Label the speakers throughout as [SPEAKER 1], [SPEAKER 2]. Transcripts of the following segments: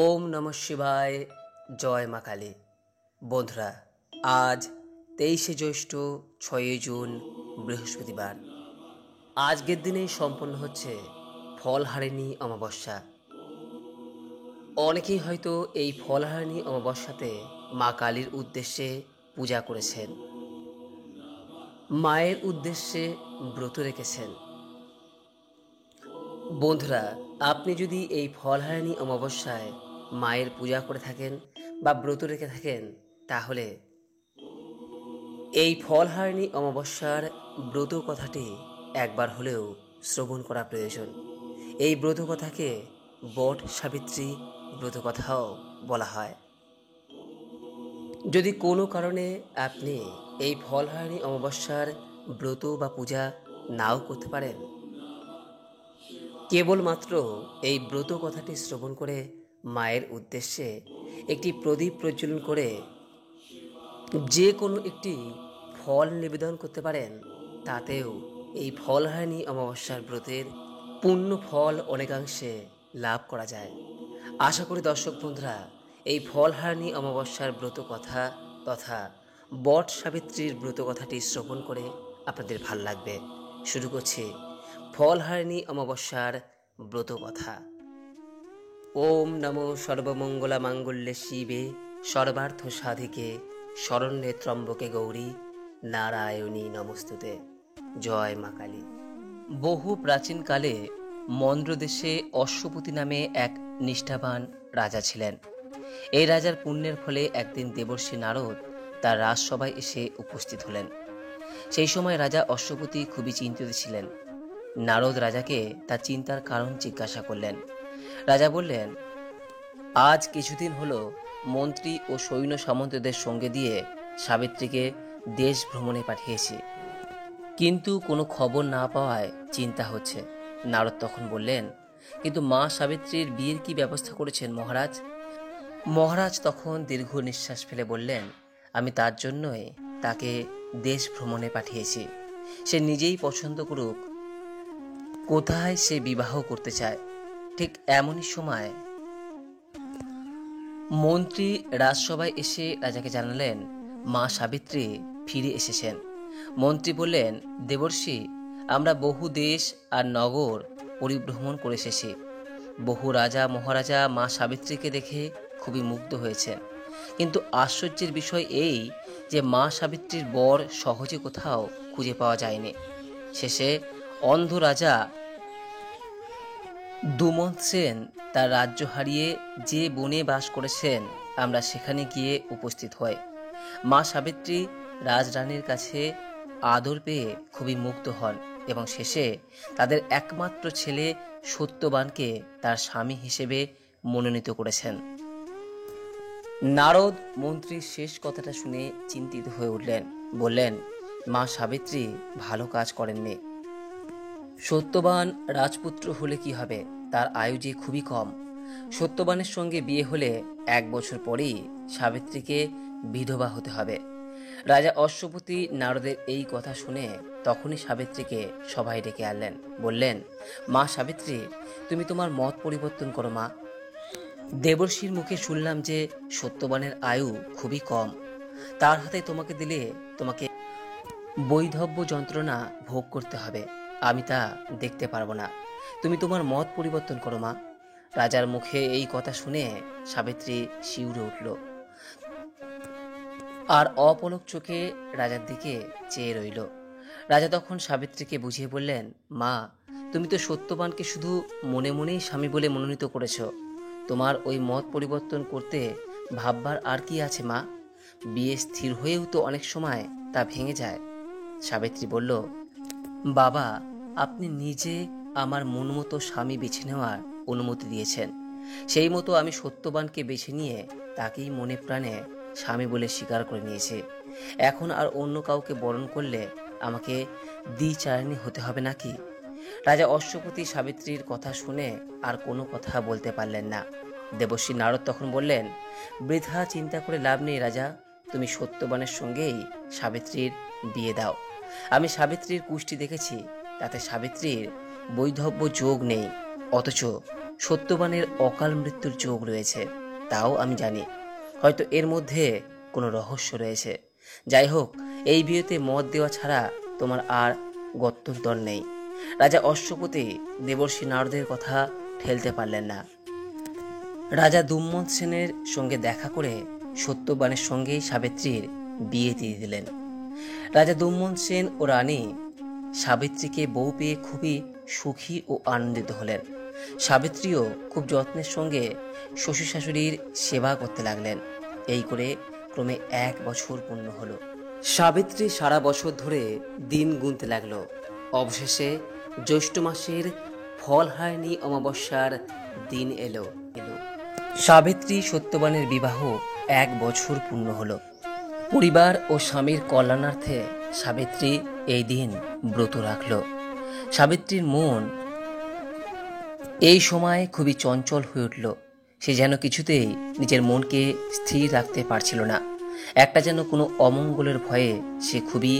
[SPEAKER 1] ওম নমঃ শিবায়। জয় মা কালী। বন্ধুরা, আজ 23শে জ্যৈষ্ঠ 6 জুন বৃহস্পতিবার। আজকের দিনেই সম্পন্ন হচ্ছে ফলহারিণী অমাবস্যা। অনেকেই হয়তো এই ফলহারিণী অমাবস্যাতে মা কালীর উদ্দেশ্যে পূজা করেছেন, মায়ের উদ্দেশ্যে ব্রত রেখেছেন। বন্ধুরা, আপনি যদি এই ফলহারিণী অমাবস্যায় মায়ের পূজা করে থাকেন বা ব্রত রেখে থাকেন, তাহলে এই ফলহারিণী অমাবস্যার ব্রত কথাটি একবার হলেও শ্রবণ করা প্রয়োজন। এই ব্রত কথাকে বট সাবিত্রী ব্রত কথাও বলা হয়। যদি কোনো কারণে আপনি এই ফলহারিণী অমাবস্যার ব্রত বা পূজা নাও করতে পারেন, কেবলমাত্র এই ব্রত কথাটি শ্রবণ করে মায়ের উদ্দেশ্যে একটি প্রদীপ প্রজ্বলন করে যে কোনো একটি ফল নিবেদন করতে পারেন, তাতেও এই ফলহারিণী অমাবস্যার ব্রতের পূর্ণ ফল অনেকাংশে লাভ করা যায়। আশা করি দর্শক বন্ধুরা, এই ফলহারিণী অমাবস্যার ব্রত কথা তথা বট সাবিত্রীর ব্রত কথাটি শ্রবণ করে আপনাদের ভাল লাগবে। শুরু করছি ফলহারিণী অমাবস্যার ব্রত কথা। ওম নমো সর্বমঙ্গলা মাঙ্গল্যে শিবে সর্বার্থ সাধিকে শরণ্যে ত্রম্বকে গৌরী নারায়ণী নমস্তুতে। জয় মা কালী। বহু প্রাচীনকালে মন্দ্রদেশে অশ্বপতি নামে এক নিষ্ঠাবান রাজা ছিলেন। এই রাজার পুণ্যের ফলে একদিন দেবর্ষি নারদ তার রাজসভায় এসে উপস্থিত হলেন। সেই সময় রাজা অশ্বপতি খুবই চিন্তিত ছিলেন। নারদ রাজাকে তার চিন্তার কারণ জিজ্ঞাসা করলেন। রাজা বললেন, আজ কিছুদিন হলো মন্ত্রী ও সৈন্য সামন্তদের সঙ্গে দিয়ে সাবিত্রীকে দেশ ভ্রমণে পাঠিয়েছি, কিন্তু কোনো খবর না পাওয়ায় চিন্তা হচ্ছে। নারদ তখন বললেন, কিন্তু মা সাবিত্রীর বিয়ের কি ব্যবস্থা করেছেন মহারাজ? মহারাজ তখন দীর্ঘ নিঃশ্বাস ফেলে বললেন, আমি তার জন্যই তাকে দেশ ভ্রমণে পাঠিয়েছি। সে নিজেই পছন্দ করুক কোথায় সে বিবাহ করতে চায়। ঠিক এমনই সময় মন্ত্রী রাজসভায় এসে রাজাকে জানালেন, মা সাবিত্রী ফিরে এসেছেন। মন্ত্রী বললেন, দেবর্ষি, আমরা বহু দেশ আর নগর পরিভ্রমণ করে এসেছি। বহু রাজা মহারাজা মা সাবিত্রীকে দেখে খুবই মুগ্ধ হয়েছেন, কিন্তু আশ্চর্যের বিষয় এই যে মা সাবিত্রীর বর সহজে কোথাও খুঁজে পাওয়া যায়নি। শেষে অন্ধ রাজা দুমন্ত সেন তার রাজ্য হারিয়ে যে বনে বাস করেছেন, আমরা সেখানে গিয়ে উপস্থিত হই। মা সাবিত্রী রাজরানীর কাছে আদর পেয়ে খুবই মুগ্ধ হন এবং শেষে তাদের একমাত্র ছেলে সত্যবানকে তার স্বামী হিসেবে মনোনীত করেছেন। নারদ মন্ত্রীর শেষ কথাটা শুনে চিন্তিত হয়ে উঠলেন। বললেন, মা সাবিত্রী ভালো কাজ করেননি। সত্যবান রাজপুত্র হলে কি হবে, তার আয়ু যে খুবই কম। সত্যবানের সঙ্গে বিয়ে হলে 1 বছর পরেই সাবিত্রীকে বিধবা হতে হবে। রাজা অশ্বপতি নারদের এই কথা শুনে তখনই সাবিত্রীকে সভায় ডেকে আনলেন। বললেন, মা সাবিত্রী, তুমি তোমার মত পরিবর্তন করো মা। দেবর্ষির মুখে শুনলাম যে সত্যবানের আয়ু খুবই কম, তার হাতে তোমাকে দিলে তোমাকে বৈধব্য যন্ত্রণা ভোগ করতে হবে। আমি তা দেখতে পারবো না। তুমি তোমার মত পরিবর্তন করো মা। রাজার মুখে এই কথা শুনে সাবিত্রী শিউরে উঠল আর অপলক চোখে রাজার দিকে চেয়ে রইল। রাজা তখন সাবিত্রীকে বুঝিয়ে বললেন, মা, তুমি তো সত্যবানকে শুধু মনে মনেই স্বামী বলে মনোনীত করেছ। তোমার ওই মত পরিবর্তন করতে ভাববার আর কি আছে মা? বিয়ে স্থির হয়েও তো অনেক সময় তা ভেঙে যায়। সাবিত্রী বলল, বাবা, আপনি নিজে আমার মন মতো স্বামী বেছে নেওয়ার অনুমতি দিয়েছেন। সেই মতো আমি সত্যবানকে বেছে নিয়ে তাকেই মনে প্রাণে স্বামী বলে স্বীকার করে নিয়েছি। এখন আর অন্য কাউকে বরণ করলে আমাকে দ্বিচারিণী হতে হবে নাকি? রাজা অশ্বপতি সাবিত্রীর কথা শুনে আর কোনো কথা বলতে পারলেন না। দেবর্ষি নারদ তখন বললেন, বৃথা চিন্তা করে লাভ নেই রাজা, তুমি সত্যবানের সঙ্গেই সাবিত্রীর বিয়ে দাও। আমি সাবিত্রীর কুষ্টি দেখেছি, তাতে সাবিত্রীর বৈধব্য যোগ নেই, অথচ সত্যবানের অকাল মৃত্যুর যোগ রয়েছে, তাও আমি জানি। হয়তো এর মধ্যে কোনো রহস্য রয়েছে। যাই হোক, এই বিয়েতে মত দেওয়া ছাড়া তোমার আর গত্যন্তর নেই। রাজা অশ্বপতি দেবর্ষি নারদের কথা ঠেলতে পারলেন না। রাজা দুম্মত সেনের সঙ্গে দেখা করে সত্যবানের সঙ্গেই সাবিত্রীর বিয়ে দিয়ে দিলেন। রাজা দুম্মত সেন ও রানী সাবিত্রীকে বউ পেয়ে খুবই সুখী ও আনন্দিত হলেন। সাবিত্রীও খুব যত্নের সঙ্গে শ্বশুর শাশুড়ির সেবা করতে লাগলেন। এই করে ক্রমে 1 বছর পূর্ণ হলো। সাবিত্রী সারা বছর ধরে দিন গুনতে লাগলো। অবশেষে জ্যৈষ্ঠ মাসের ফলহারিণী অমাবস্যার দিন এলো। সাবিত্রী সত্যবানের বিবাহ 1 বছর পূর্ণ হলো। পরিবার ও স্বামীর কল্যাণার্থে সাবিত্রী এই দিন ব্রত রাখল। সাবিত্রীর মন এই সময় খুবই চঞ্চল হয়ে উঠল। সে যেন কিছুতেই নিজের মনকে স্থির রাখতে পারছিল না। একটা যেন কোনো অমঙ্গলের ভয়ে সে খুবই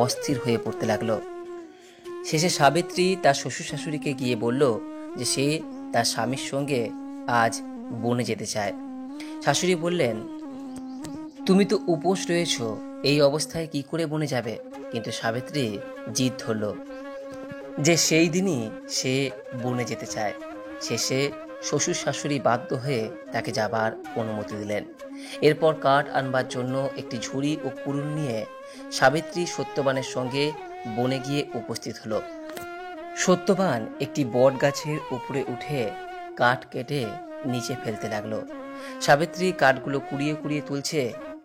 [SPEAKER 1] অস্থির হয়ে পড়তে লাগলো। শেষে সাবিত্রী তার শ্বশুর শাশুড়িকে গিয়ে বলল যে সে তার স্বামীর সঙ্গে আজ বনে যেতে চায়। শাশুড়ি বললেন, তুমি তো উপোস রয়েছ, এই অবস্থায় কি করে বনে যাবে? কিন্তু সাবিত্রী জিদ ধরল যে সেই দিনই সে বনে যেতে চায়। শেষে শ্বশুর শাশুড়ি বাধ্য হয়ে তাকে যাবার অনুমতি দিলেন। এরপর কাঠ আনবার জন্য একটি ঝুড়ি ও কুড়ুল নিয়ে সাবিত্রী সত্যবানের সঙ্গে বনে গিয়ে উপস্থিত হলো। সত্যবান একটি বট গাছের উপরে উঠে কাঠ কেটে নিচে ফেলতে লাগলো। সাবিত্রী কাঠগুলো কুড়িয়ে কুড়িয়ে তুলছে।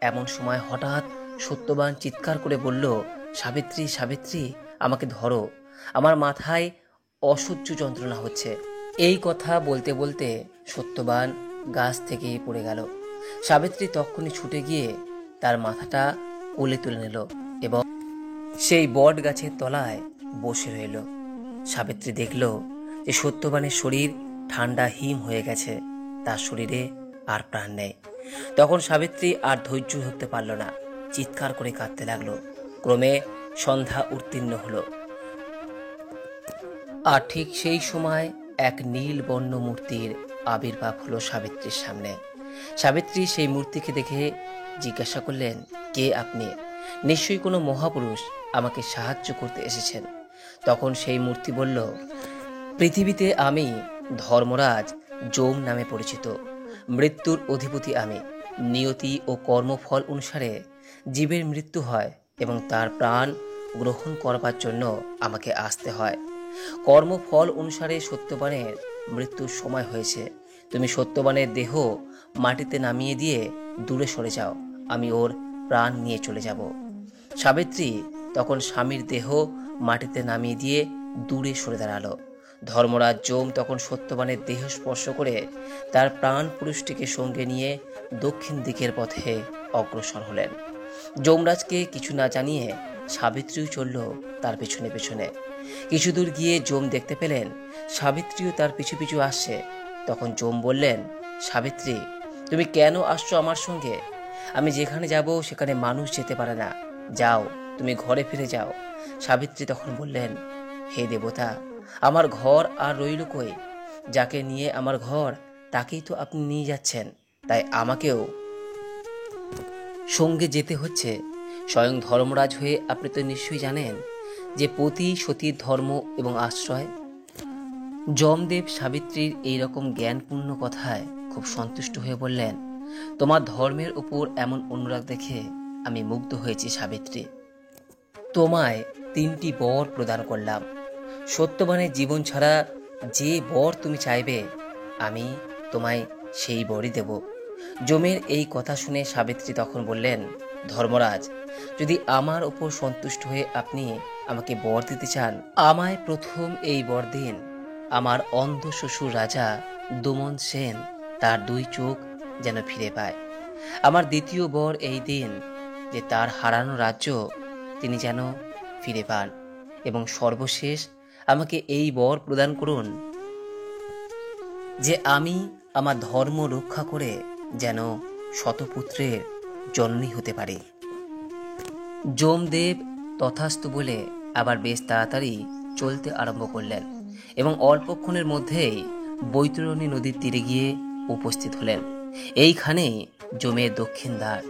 [SPEAKER 1] এমন সময় হঠাৎ সত্যবান চিৎকার করে বলল, সাবিত্রী, সাবিত্রী, আমাকে ধরো, আমার মাথায় অসহ্য যন্ত্রণা হচ্ছে। এই কথা বলতে বলতে সত্যবান গাছ থেকেই পড়ে গেল। সাবিত্রী তখনই ছুটে গিয়ে তার মাথাটা কোলে তুলে নিল এবং সেই বট গাছের তলায় বসে রইল। সাবিত্রী দেখল যে সত্যবানের শরীর ঠান্ডা হিম হয়ে গেছে, তার শরীরে আর প্রাণ নেই। তখন সাবিত্রী আর ধৈর্য ধরতে পারল না, চিৎকার করে কাঁদতে লাগলো। ক্রমে সন্ধ্যা উত্তীর্ণ হলো। আর ঠিক সেই সময় এক নীল বর্ণ মূর্তির আবির্ভাব হলো সাবিত্রীর সামনে। সাবিত্রী সেই মূর্তিকে দেখে জিজ্ঞাসা করলেন, কে আপনি? নিশ্চয়ই কোনো মহাপুরুষ আমাকে সাহায্য করতে এসেছেন। তখন সেই মূর্তি বলল, পৃথিবীতে আমি ধর্মরাজ যম নামে পরিচিত। মৃত্যুর অধিপতি আমি। নিয়তি ও কর্মফল অনুসারে জীবের মৃত্যু হয় এবং তার প্রাণ গ্রহণ করবার জন্য আমাকে আসতে হয়। কর্মফল অনুসারে সত্যবানের মৃত্যুর সময় হয়েছে। তুমি সত্যবানের দেহ মাটিতে নামিয়ে দিয়ে দূরে সরে যাও, আমি ওর প্রাণ নিয়ে চলে যাব। সাবিত্রী তখন স্বামীর দেহ মাটিতে নামিয়ে দিয়ে দূরে সরে দাঁড়ালো। ধর্মরাজ যম তখন সত্যবানের দেহ স্পর্শ করে তার প্রাণ পুরুষটিকে সঙ্গে নিয়ে দক্ষিণ দিকের পথে অগ্রসর হলেন। যমরাজকে কিছু না জানিয়ে সাবিত্রীও চলল তার পেছনে পেছনে। কিছু দূর গিয়ে যম দেখতে পেলেন সাবিত্রীও তার পিছু পিছু আসছে। তখন যম বললেন, সাবিত্রী, তুমি কেন আসছো আমার সঙ্গে? আমি যেখানে যাব সেখানে মানুষ যেতে পারে না, যাও, তুমি ঘরে ফিরে যাও। সাবিত্রী তখন বললেন, হে দেবতা, আমার ঘর আর রইল কই? যাকে নিয়ে আমার ঘর তাকেই তো আপনি নিয়ে যাচ্ছেন, তাই আমাকেও সঙ্গে যেতে হচ্ছে। স্বয়ং ধর্মরাজ হয়ে আপনি তো নিশ্চয়ই জানেন যে পতি সতীর ধর্ম এবং আশ্রয়। যমদেব সাবিত্রীর এইরকম জ্ঞানপূর্ণ কথায় খুব সন্তুষ্ট হয়ে বললেন, তোমার ধর্মের উপর এমন অনুরাগ দেখে আমি মুগ্ধ হয়েছি সাবিত্রী। তোমায় 3টি বর প্রদান করলাম। সত্যবানের জীবন ছাড়া যে বর তুমি চাইবে আমি তোমায় সেই বরই দেব। যমের এই কথা শুনে সাবিত্রী তখন বললেন, ধর্মরাজ, যদি আমার ওপর সন্তুষ্ট হয়ে আপনি আমাকে বর দিতে চান, আমায় প্রথম এই বর দিন, আমার অন্ধ শ্বশুর রাজা দুমন সেন তার 2 চোখ যেন ফিরে পায়। আমার দ্বিতীয় বর এই দিন যে তার হারানো রাজ্য তিনি যেন ফিরে পান। এবং সর্বশেষ আমাকে এই বর প্রদান করুন যে আমি আমার ধর্ম রক্ষা করে যেন শতপুত্রের জননী হতে পারি। যমদেব তথাস্তু বলে আবার বেশ তাড়াতাড়ি চলতে আরম্ভ করলেন এবং অল্পক্ষণের মধ্যেই বৈতরণী নদীর তীরে গিয়ে উপস্থিত হলেন। এইখানেই যমের দক্ষিণ দ্বার।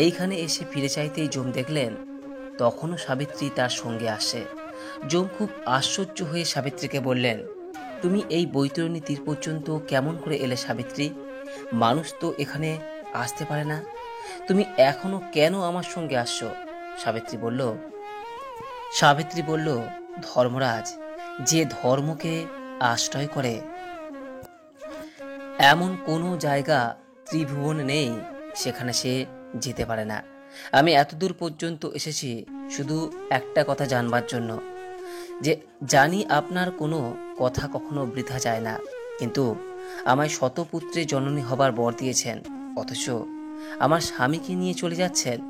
[SPEAKER 1] এইখানে এসে ফিরে চাইতেই যম দেখলেন তখনও সাবিত্রী তার সঙ্গে আসে। যম খুব আশ্চর্য হয়ে সাবিত্রীকে বললেন, তুমি এই বৈতরণী তীর পর্যন্ত কেমন করে এলে সাবিত্রী? মানুষ তো এখানে আসতে পারে না, তুমি এখনো কেন আমার সঙ্গে আসছো? সাবিত্রী বলল, ধর্মরাজ, যে ধর্মকে আশ্রয় করে এমন কোনো জায়গা ত্রিভুবন নেই সেখানে সে যেতে পারে না। আমি এতদূর পর্যন্ত এসেছি শুধু একটা কথা জানবার জন্য, যে জানি আপনার কোনো কথা কখনো বৃথা যায় না, কিন্তু আমায় শতপুত্রে জননী হবার বর দিয়েছেন, অথচ আমার স্বামীকে নিয়ে চলে যাচ্ছেন।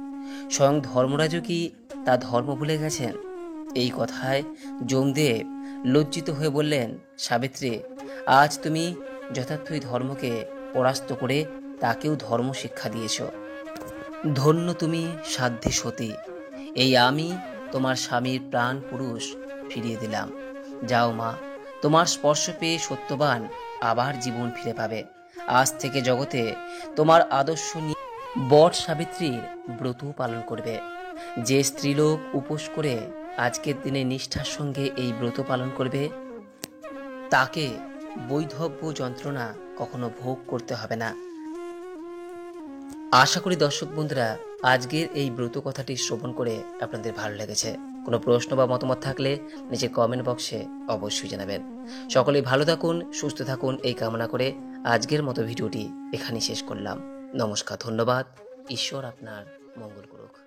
[SPEAKER 1] স্বয়ং ধর্মরাজও কি তা ধর্ম ভুলে গেছেন? এই কথায় যমদেব লজ্জিত হয়ে বললেন, সাবিত্রী, আজ তুমি যথার্থই ধর্মকে পরাস্ত করে তাকেও ধর্ম শিক্ষা দিয়েছ। ধন্য তুমি সাধ্যে সতী। এই আমি তোমার স্বামীর প্রাণ পুরুষ ফিরিয়ে দিলাম। যাও মা, তোমার স্পর্শ পেয়ে সত্যবান আবার জীবন ফিরে পাবে। আজ থেকে জগতে তোমার আদর্শ নিয়ে বট সাবিত্রীর ব্রত পালন করবে। যে স্ত্রীলোক উপোস করে আজকের দিনে নিষ্ঠার সঙ্গে এই ব্রত পালন করবে, তাকে বৈধব্য যন্ত্রণা কখনো ভোগ করতে হবে না। আশা করি দর্শক বন্ধুরা আজকের এই ব্রত কথাটি শ্রবণ করে আপনাদের ভালো লেগেছে। কোনো প্রশ্ন বা মতামত থাকলে নিচে কমেন্ট বক্সে অবশ্যই জানাবেন। সকলেই ভালো থাকুন, সুস্থ থাকুন এই কামনা করে আজকের মতো ভিডিওটি এখানেই শেষ করলাম। নমস্কার, ধন্যবাদ। ঈশ্বর আপনার মঙ্গল করুক।